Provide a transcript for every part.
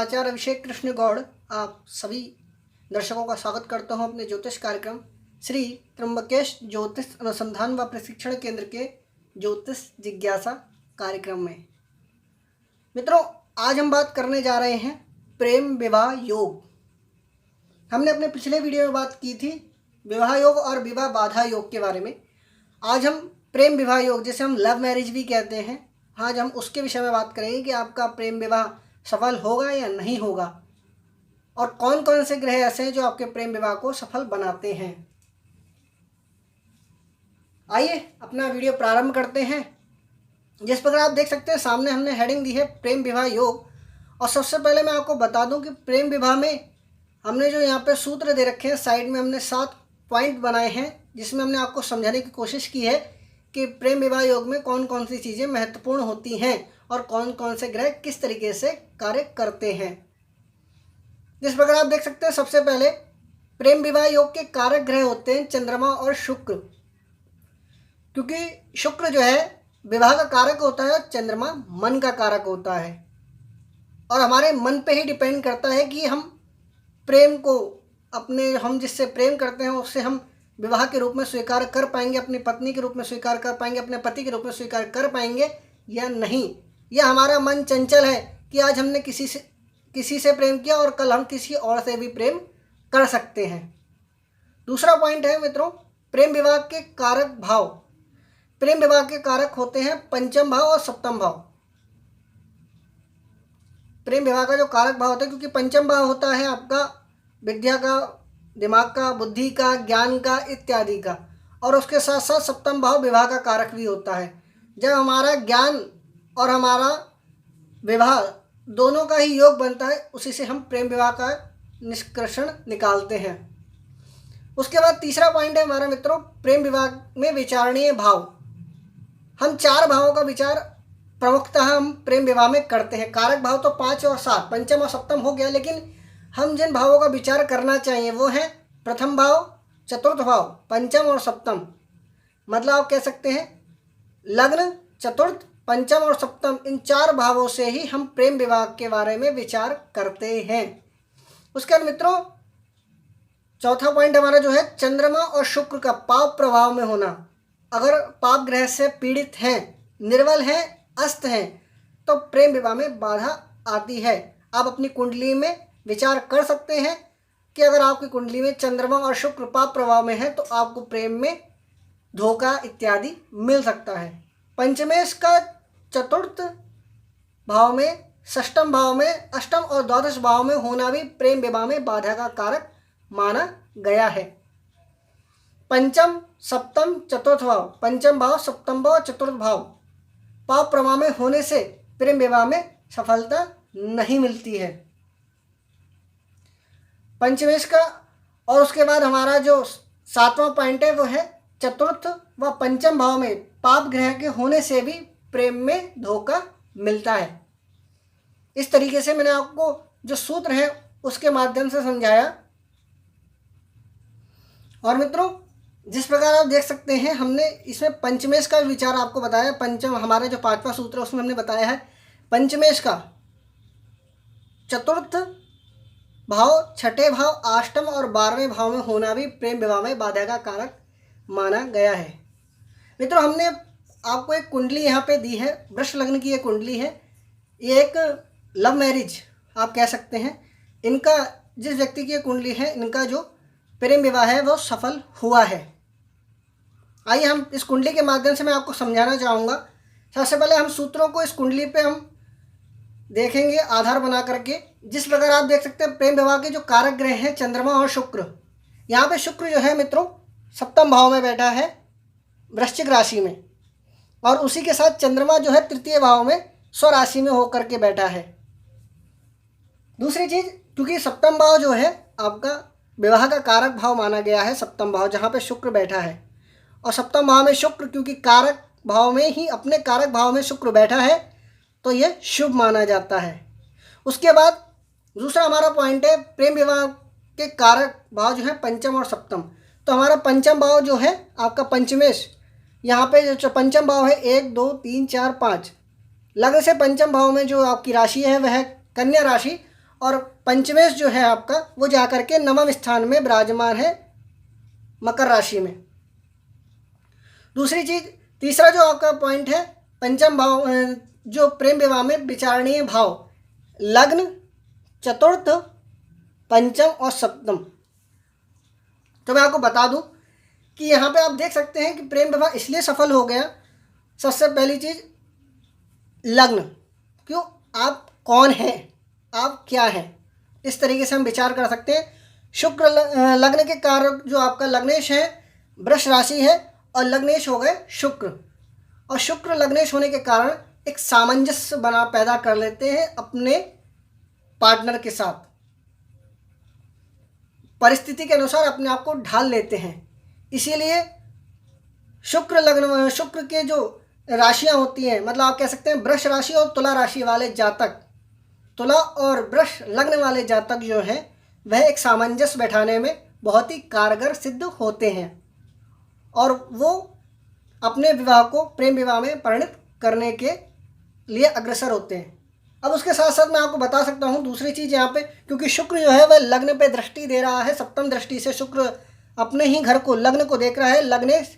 आचार्य अभिषेक कृष्ण गौड़ आप सभी दर्शकों का स्वागत करता हूं अपने ज्योतिष कार्यक्रम श्री त्र्यंबकेश ज्योतिष अनुसंधान व प्रशिक्षण केंद्र के ज्योतिष जिज्ञासा कार्यक्रम में। मित्रों, आज हम बात करने जा रहे हैं प्रेम विवाह योग। हमने अपने पिछले वीडियो में बात की थी विवाह योग और विवाह बाधा योग के बारे में। आज हम प्रेम विवाह योग, जिसे हम लव मैरिज भी कहते हैं, आज हम उसके विषय में बात करेंगे कि आपका प्रेम विवाह सफल होगा या नहीं होगा और कौन कौन से ग्रह ऐसे हैं जो आपके प्रेम विवाह को सफल बनाते हैं। आइए अपना वीडियो प्रारंभ करते हैं। जिस प्रकार आप देख सकते हैं सामने हमने हेडिंग दी है प्रेम विवाह योग। और सबसे पहले मैं आपको बता दूं कि प्रेम विवाह में हमने जो यहाँ पे सूत्र दे रखे हैं, साइड में हमने 7 पॉइंट बनाए हैं, जिसमें हमने आपको समझाने की कोशिश की है कि प्रेम विवाह योग में कौन कौन सी चीज़ें महत्वपूर्ण होती हैं और कौन कौन से ग्रह किस तरीके से कार्य करते हैं। जिस प्रकार आप देख सकते हैं सबसे पहले प्रेम विवाह योग के कारक ग्रह होते हैं चंद्रमा और शुक्र, क्योंकि शुक्र जो है विवाह का कारक होता है और चंद्रमा मन का कारक होता है। और हमारे मन पे ही डिपेंड करता है कि हम प्रेम को हम जिससे प्रेम करते हैं उससे हम विवाह के रूप में स्वीकार कर पाएंगे, अपनी पत्नी के रूप में स्वीकार कर पाएंगे, अपने पति के रूप में स्वीकार कर पाएंगे या नहीं। या हमारा मन चंचल है कि आज हमने किसी से प्रेम किया और कल हम किसी और से भी प्रेम कर सकते हैं। दूसरा पॉइंट है मित्रों प्रेम विवाह के कारक भाव। प्रेम विवाह के कारक होते हैं पंचम भाव और सप्तम भाव। प्रेम विवाह का जो कारक भाव होता है, क्योंकि पंचम भाव होता है आपका विद्या का, दिमाग का, बुद्धि का, ज्ञान का इत्यादि का, और उसके साथ साथ सप्तम भाव विवाह का कारक भी होता है। जब हमारा ज्ञान और हमारा विवाह दोनों का ही योग बनता है, उसी से हम प्रेम विवाह का निष्कर्षण निकालते हैं। उसके बाद तीसरा पॉइंट है हमारा मित्रों प्रेम विवाह में विचारणीय भाव। हम 4 भावों का विचार प्रमुखतः हम प्रेम विवाह में करते हैं। कारक भाव तो 5 और 7 पंचम और सप्तम हो गया, लेकिन हम जिन भावों का विचार करना चाहिए वो है प्रथम भाव, चतुर्थ भाव, पंचम और सप्तम। मतलब आप कह सकते हैं लग्न, चतुर्थ, पंचम और सप्तम, इन 4 भावों से ही हम प्रेम विवाह के बारे में विचार करते हैं। उसके बाद मित्रों चौथा पॉइंट हमारा जो है चंद्रमा और शुक्र का पाप प्रभाव में होना। अगर पाप ग्रह से पीड़ित हैं, निर्बल हैं, अस्त हैं, तो प्रेम विवाह में बाधा आती है। आप अपनी कुंडली में विचार कर सकते हैं कि अगर आपकी कुंडली में चंद्रमा और शुक्र पाप प्रभाव में है तो आपको प्रेम में धोखा इत्यादि मिल सकता है। पंचमेश का चतुर्थ भाव में, षष्ठम भाव में, अष्टम और द्वादश भाव में होना भी प्रेम विवाह में बाधा का कारक माना गया है। पंचम, सप्तम, चतुर्थ भाव, पंचम भाव, सप्तम भाव, चतुर्थ भाव पाप प्रभाव में होने से प्रेम विवाह में सफलता नहीं मिलती है। पंचमेश का, और उसके बाद हमारा जो 7वां पॉइंट है वो है चतुर्थ व पंचम भाव में पाप ग्रह के होने से भी प्रेम में धोखा मिलता है। इस तरीके से मैंने आपको जो सूत्र है उसके माध्यम से समझाया। और मित्रों जिस प्रकार आप देख सकते हैं हमने इसमें पंचमेश का विचार आपको बताया। पंचम हमारा जो 5वां सूत्र है उसमें हमने बताया है पंचमेश का चतुर्थ भाव, छठे भाव, अष्टम और 12वें भाव में होना भी प्रेम विवाह में बाधा का कारक माना गया है। मित्रों हमने आपको एक कुंडली यहाँ पे दी है, वृष लग्न की ये कुंडली है। ये एक लव मैरिज आप कह सकते हैं। इनका जिस व्यक्ति की ये कुंडली है, इनका जो प्रेम विवाह है वो सफल हुआ है। आइए हम इस कुंडली के माध्यम से मैं आपको समझाना चाहूँगा। सबसे पहले हम सूत्रों को इस कुंडली पे हम देखेंगे आधार बना करके। जिस प्रकार आप देख सकते हैं प्रेम विवाह के जो कारक ग्रह हैं चंद्रमा और शुक्र। यहाँ पे शुक्र जो है मित्रों सप्तम भाव में बैठा है वृश्चिक राशि में, और उसी के साथ चंद्रमा जो है तृतीय भाव में स्वराशि में होकर के बैठा है। दूसरी चीज़, क्योंकि सप्तम भाव जो है आपका विवाह का कारक भाव माना गया है, सप्तम भाव जहाँ पे शुक्र बैठा है, और सप्तम भाव में शुक्र क्योंकि कारक भाव में ही अपने कारक भाव में शुक्र बैठा है तो ये शुभ माना जाता है। उसके बाद दूसरा हमारा पॉइंट है प्रेम विवाह के कारक भाव जो है पंचम और सप्तम। तो हमारा पंचम भाव जो है आपका पंचमेश, यहाँ पे जो पंचम भाव है 1 2 3 4 5, लग्न से पंचम भाव में जो आपकी राशि है वह है कन्या राशि, और पंचमेश जो है आपका वो जाकर के नवम स्थान में विराजमान है मकर राशि में। दूसरी चीज, तीसरा जो आपका पॉइंट है, पंचम भाव जो प्रेम विवाह में विचारणीय भाव लग्न, चतुर्थ, पंचम और सप्तम। तो मैं आपको बता दूं कि यहाँ पे आप देख सकते हैं कि प्रेम विवाह इसलिए सफल हो गया। सबसे पहली चीज लग्न, क्यों, आप कौन हैं, आप क्या हैं, इस तरीके से हम विचार कर सकते हैं। शुक्र लग्न के कारक जो आपका लग्नेश है वृष राशि है और लग्नेश हो गए शुक्र, और शुक्र लग्नेश होने के कारण एक सामंजस्य बना पैदा कर लेते हैं अपने पार्टनर के साथ, परिस्थिति के अनुसार अपने आप को ढाल लेते हैं। इसीलिए शुक्र लग्न, शुक्र के जो राशियां होती हैं, मतलब आप कह सकते हैं वृष राशि और तुला राशि वाले जातक, तुला और वृष लग्न वाले जातक जो हैं वह एक सामंजस्य बैठाने में बहुत ही कारगर सिद्ध होते हैं और वो अपने विवाह को प्रेम विवाह में परिणत करने के लिए अग्रसर होते हैं। अब उसके साथ साथ मैं आपको बता सकता हूँ दूसरी चीज़ यहाँ पे, क्योंकि शुक्र जो है वह लग्न पे दृष्टि दे रहा है, सप्तम दृष्टि से शुक्र अपने ही घर को, लग्न को देख रहा है। लग्नेश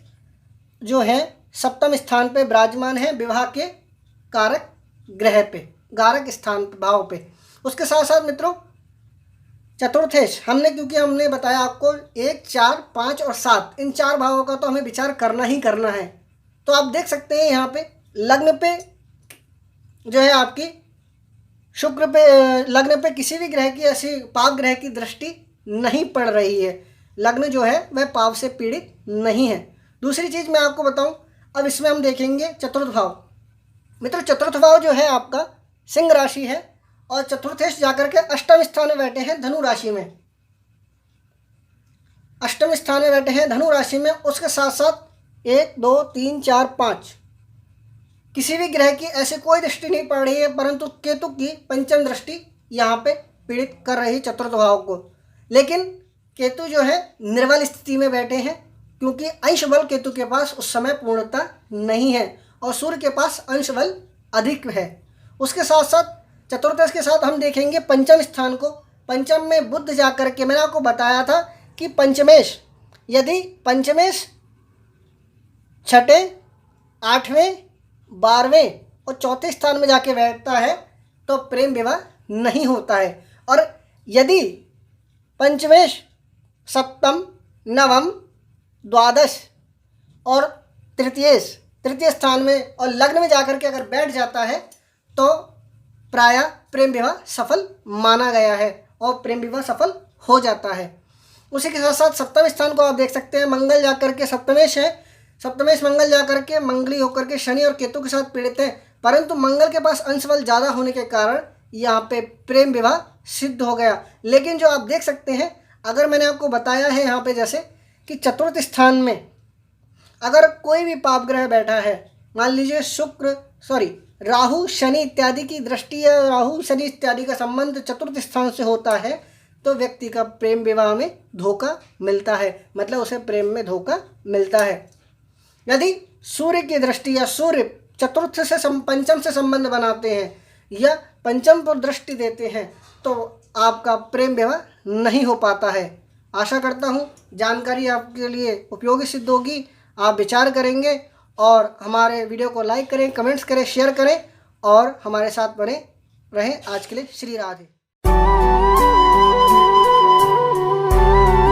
जो है सप्तम स्थान पे विराजमान है विवाह के कारक ग्रह पे, कारक स्थान भाव पे। उसके साथ साथ मित्रों चतुर्थेश, क्योंकि हमने बताया आपको 1, 4, 5 और 7 इन 4 भावों का तो हमें विचार करना ही करना है। तो आप देख सकते हैं यहाँ पे लग्न पे जो है आपकी शुक्र पे, लग्न पे किसी भी ग्रह की ऐसी पाप ग्रह की दृष्टि नहीं पड़ रही है, लग्न जो है वह पाप से पीड़ित नहीं है। दूसरी चीज़ मैं आपको बताऊं, अब इसमें हम देखेंगे चतुर्थ भाव। मित्रों चतुर्थ भाव जो है आपका सिंह राशि है और चतुर्थेश जाकर के अष्टम स्थान में बैठे हैं धनु राशि में, अष्टम स्थान में बैठे हैं धनु राशि में। उसके साथ साथ 1, 2, 3, 4, 5 किसी भी ग्रह की ऐसी कोई दृष्टि नहीं पड़ रही है, परंतु केतु की पंचम दृष्टि यहाँ पे पीड़ित कर रही चतुर्थ भाव को। लेकिन केतु जो है निर्बल स्थिति में बैठे हैं, क्योंकि अंश बल केतु के पास उस समय पूर्णता नहीं है और सूर्य के पास अंश बल अधिक है। उसके साथ साथ चतुर्थेश के साथ हम देखेंगे पंचम स्थान को। पंचम में बुध जाकर के, मैंने आपको बताया था कि पंचमेश, यदि पंचमेश छठे, 8वें, 12वें और चौथे स्थान में जाके बैठता है तो प्रेम विवाह नहीं होता है। और यदि पंचमेश सप्तम, नवम, द्वादश और तृतीय स्थान में और लग्न में जाकर के अगर बैठ जाता है तो प्रायः प्रेम विवाह सफल माना गया है और प्रेम विवाह सफल हो जाता है। उसी के साथ साथ सप्तम स्थान को आप देख सकते हैं, मंगल जाकर के सप्तमेश है, सप्तमेश मंगल जाकर के मंगली होकर के शनि और केतु के साथ पीड़ित है, परंतु मंगल के पास अंश बल ज़्यादा होने के कारण यहाँ पे प्रेम विवाह सिद्ध हो गया। लेकिन जो आप देख सकते हैं, अगर मैंने आपको बताया है यहाँ पे जैसे कि चतुर्थ स्थान में अगर कोई भी पाप ग्रह बैठा है, मान लीजिए राहु शनि इत्यादि की दृष्टि या राहु शनि इत्यादि का संबंध चतुर्थ स्थान से होता है तो व्यक्ति का प्रेम विवाह में धोखा मिलता है, मतलब उसे प्रेम में धोखा मिलता है। यदि सूर्य की दृष्टि या सूर्य चतुर्थ से पंचम से संबंध बनाते हैं या पंचम पर दृष्टि देते हैं तो आपका प्रेम विवाह नहीं हो पाता है। आशा करता हूँ जानकारी आपके लिए उपयोगी सिद्ध होगी, आप विचार करेंगे और हमारे वीडियो को लाइक करें, कमेंट्स करें, शेयर करें और हमारे साथ बने रहें। आज के लिए श्री राधे।